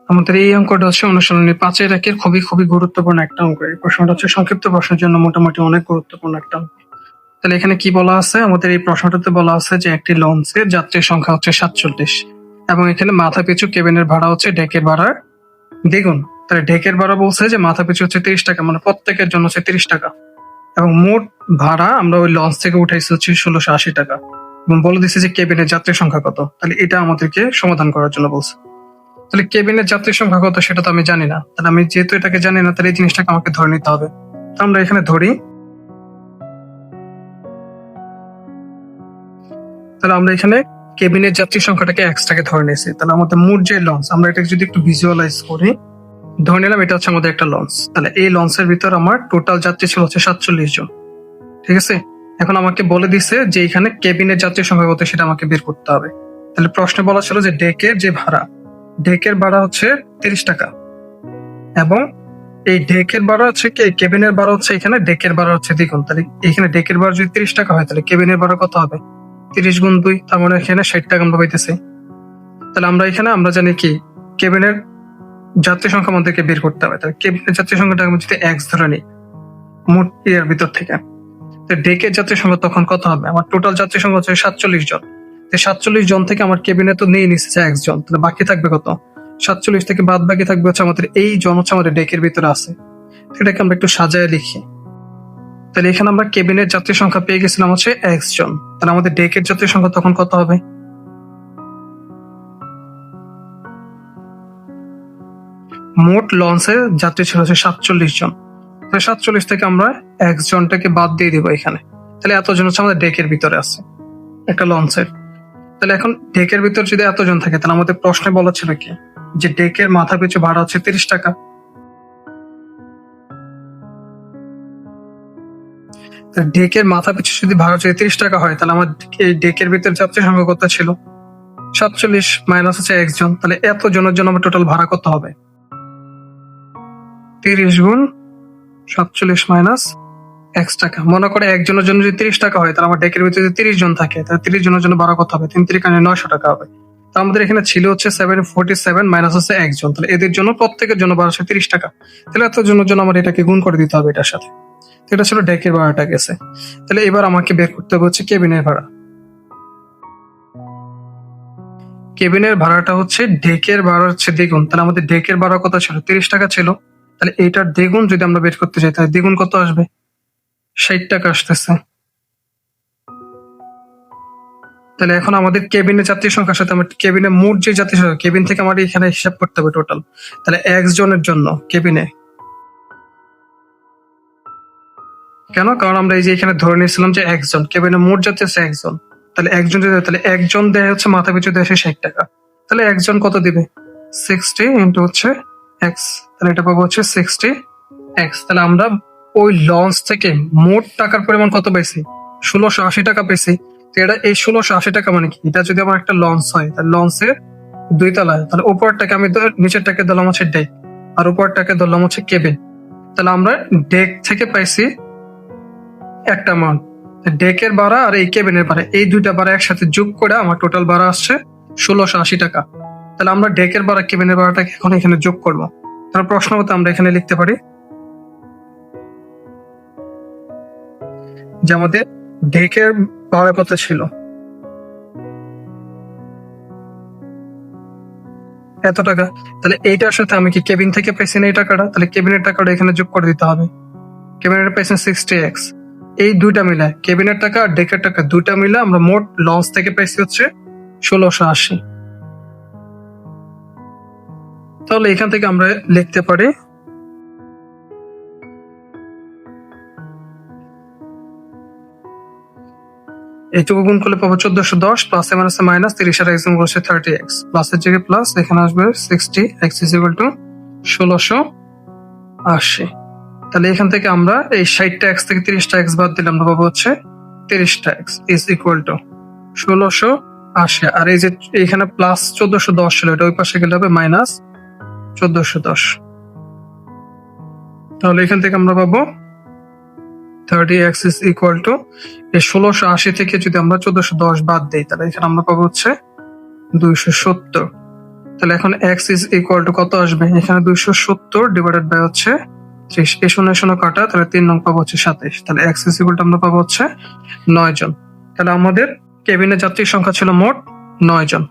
আমাদের এই অঙ্কটা হচ্ছে অনুশীলনী 5-এর একের খুবই খুবই গুরুত্বপূর্ণ একটা অঙ্ক। এই প্রশ্নটা হচ্ছে সংক্ষিপ্ত প্রশ্নের জন্য মোটামুটি অনেক গুরুত্বপূর্ণ একটা অঙ্ক। তাহলে এখানে কি বলা আছে? আমাদের এই প্রশ্নটাতে বলা আছে যে একটি লঞ্চে যাত্রীর সংখ্যা হচ্ছে 47 এবং এখানে মাথা পিছু কেবিনের ভাড়া হচ্ছে ডেকের ভাড়ার দ্বিগুণ। তাহলে ডেকের ভাড়া বলছে যে মাথা পিছু হচ্ছে 30 টাকা, মানে প্রত্যেকের জন্য হচ্ছে 30 টাকা, এবং মোট ভাড়া আমরা ওই লঞ্চ থেকে উঠাইছি হচ্ছে 1680 টাকা, এবং বলে দিচ্ছে যে কেবিনের যাত্রীর সংখ্যা কত। তাহলে এটা আমাদেরকে সমাধান করার জন্য বলছে। তাহলে কেবিনের যাত্রীর সংখ্যা কত সেটা তো আমি জানি না। তাহলে আমি যেহেতু এটাকে জানি না, তাহলে এই জিনিসটাকে আমাকে ধরে নিতে হবে। তো আমরা এখানে ধরি, তাহলে আমরা এখানে কেবিনের যাত্রীর সংখ্যাটাকে টাকে ধরে নিয়েছি। তাহলে আমাদের মোট যে লঞ্চ, আমরা এটাকে যদি একটু ভিজুয়ালাইজ করি, ধরে নিলাম এটা হচ্ছে আমাদের একটা লঞ্চ। তাহলে এই লঞ্চের ভিতর আমার টোটাল যাত্রী ছিল হচ্ছে 47 জন। ঠিক আছে, এখন আমাকে বলে দিছে যে এখানে কেবিনের যাত্রীর সংখ্যা কত সেটা আমাকে বের করতে হবে। তাহলে প্রশ্নে বলা ছিল যে ডেকের যে ভাড়া, ডেকের ভাড়া হচ্ছে 30 টাকা, এবং এই ডেকের ভাড়া হচ্ছে কি, কেবিনের ভাড়া হচ্ছে এখানে ডেকের ভাড়া হচ্ছে দ্বিগুণ। তাহলে এখানে ডেকের ভাড়া যদি 30 টাকা হয়, তাহলে কেবিনের ভাড়া কত হবে? 30 গুণ 2, তার মানে এখানে 60 টাকা আমরা পাইতেছি। তাহলে আমরা জানি কি, কেবিনের যাত্রী সংখ্যা আমাদেরকে বের করতে হবে। তাহলে কেবিনের যাত্রী সংখ্যাটা আমি যদি এক্স ধরে নিই মোট ইয়ার ভিতর থেকে, তো ডেকের যাত্রী সংখ্যা তখন কত হবে? আমার টোটাল যাত্রী সংখ্যা হচ্ছে 47 জন। 47 জন থেকে আমার কেবিনে তো নিয়ে নিচ্ছে এক্স জন, তাহলে বাকি থাকবে কত? 47 থেকে বাদ বাকি থাকবে হচ্ছে আমাদের এই জন হচ্ছে আমাদের ডেকের ভিতরে আছে। এটাকে আমরা একটু সাজায় লিখি। তাহলে এখানে আমরা কেবিনের যাত্রী সংখ্যা পেয়ে গেছিলাম হচ্ছে এক্স জন। তাহলে আমাদের ডেকের যাত্রী সংখ্যা তখন কত হবে? মোট লঞ্চের যাত্রী ছিল হচ্ছে 47 জন। 47 থেকে আমরা এক্স জনটাকে বাদ দিয়ে দিব এখানে। তাহলে এতজন হচ্ছে আমাদের ডেকের ভিতরে আছে একটা লঞ্চের। তাহলে এখন ডেকের ভিতর যদি এতজন থাকে, তাহলে আমাদের প্রশ্নে বলা ছিল কি, যে ডেকের মাথা পিছু ভাড়া হচ্ছে 30 টাকা। ডেকের মাথা পিছু যদি ভাড়া যদি 30 টাকা হয়, তাহলে আমার এই ডেকের ভিতর যাত্রী সংখ্যা কত ছিল? 47 মাইনাস হচ্ছে এক্স জন। তাহলে এত জনের জন্য আমার টোটাল ভাড়া কত হবে? 30 গুণ 47 মাইনাস এক্স টাকা। মনে করে একজনের জন্য যদি 30 টাকা হয়, তাহলে আমার ডেকের ভিতরে যদি 30 জন থাকে, তাহলে 30 জনের জন্য ভাড়া কত হবে? 3 3 900 টাকা হবে। তো আমাদের এখানে ছিল হচ্ছে 747 মাইনাস হচ্ছে একজন, তাহলে এদের জন্য প্রত্যেকের জন্য ভাড়া হচ্ছে 30 টাকা। তাহলে এত জনের জন্য আমার এটাকে গুণ করে দিতে হবে এটার সাথে। এটা ছিল ডেকের ভাড়াটা গেছে। তাহলে এবার আমাকে বের করতে হবে হচ্ছে কেবিনের ভাড়া। কেবিনের ভাড়াটা হচ্ছে ডেকের ভাড়া হচ্ছে দ্বিগুণ। তাহলে আমাদের ডেকের ভাড়া কত ছিল? 30 টাকা ছিল। তাহলে এইটার দ্বিগুণ যদি আমরা বের করতে চাই, তাহলে দ্বিগুণ কত আসবে? 60 টাকা আসতেছে। তাহলে এখন আমাদের কেবিনের যাত্রী সংখ্যার সাথে আমার কেবিনের মোট যে যাত্রী সংখ্যা, কেবিন থেকে আমার এখানে হিসাব করতে হবে টোটাল। তাহলে এক্স জনের জন্য কেবিনে, কেন? কারণ আমরা এই যে এখানে ধরে নিয়েছিলাম যে একজন, কেবিনের মোট যাত্রী হচ্ছে একজন। তাহলে একজন যদি, তাহলে একজন দেয় হচ্ছে মাথা পিছু দেয় 60 টাকা। তাহলে একজন কত দিবে? 60 ইন্টু হচ্ছে এক্স। তাহলে এটা পাবো হচ্ছে 60 এক্স। তাহলে আমরা ওই লঞ্চ থেকে মোট টাকার পরিমাণ কত পাইছি? 1680 টাকা পেয়েছি। তো এটা এই 1680 টাকা মানে কি? এটা যদি আমার একটা লঞ্চ হয়, তাহলে লঞ্চের 2 তলা, তাহলে উপরটাকে আমি নিচেরটাকে ধরলাম হচ্ছে ডেক, আর উপরটাকে ধরলাম হচ্ছে কেবিন। তাহলে আমরা ডেক থেকে পাইছি একটা মান, ডেকের ভাড়া আর এই কেবিনের ভাড়া, এই দুইটা ভাড়া একসাথে যোগ করে আমার টোটাল ভাড়া আসছে 1680 টাকা। তাহলে আমরা ডেকের ভাড়া কেবিনের ভাড়াটাকে এখন এখানে যোগ করবো। তাহলে প্রশ্ন মতো আমরা এখানে লিখতে পারি যে আমাদের ডেকের ভাড়া কত ছিল? এত টাকা। তাহলে এইটার সাথে আমি কি কেবিন থেকে পাইছি না এই টাকাটা? তাহলে কেবিনের টাকাটা এখানে যোগ করে দিতে হবে। কেবিনের পাইছেন 60x। এই দুইটা মিলে, কেবিনের টাকা আর ডেকের টাকা দুইটা মিলে আমরা মোট লঞ্চ থেকে পাইছি হচ্ছে 1680। তাহলে এখান থেকে আমরা লিখতে পারি এইটুকু গুণ করলে পাবো 1410, প্লাস এ মাইনাস মাইনাস, 30 আর এক্স গুণ করছে 30x, প্লাসের জায়গায় প্লাস, এখানে আসবে 60x ইজ ইকুয়াল টু 1680। তাহলে এখান থেকে আমরা এই 60টা এক্স থেকে 30টা এক্স বাদ দিলে আমরা পাবো হচ্ছে 30টা এক্স ইজ ইকুয়াল টু 1680। আর এই যে এখানে প্লাস 1410 ছিল, এটা ওই পাশে গেলে হবে মাইনাস 1410। তাহলে এখান থেকে আমরা পাবো 30x is equal to এই 1680 থেকে যদি আমরা 1410 বাদ দিই, তাহলে এখানে আমরা পাবো হচ্ছে 270। তাহলে এখন এক্স ইজ ইকুয়াল টু কত আসবে, এখানে 270 ডিভাইডেড বাই হচ্ছে 30, এই 0 কাটা, তাহলে 3 নং পাবো হচ্ছে 27, তাহলে এক্স ইজ ইকুয়াল টু আমরা পাবো হচ্ছে 9 জন। তাহলে আমাদের কেবিনের যাত্রীর সংখ্যা ছিল মোট 9 জন।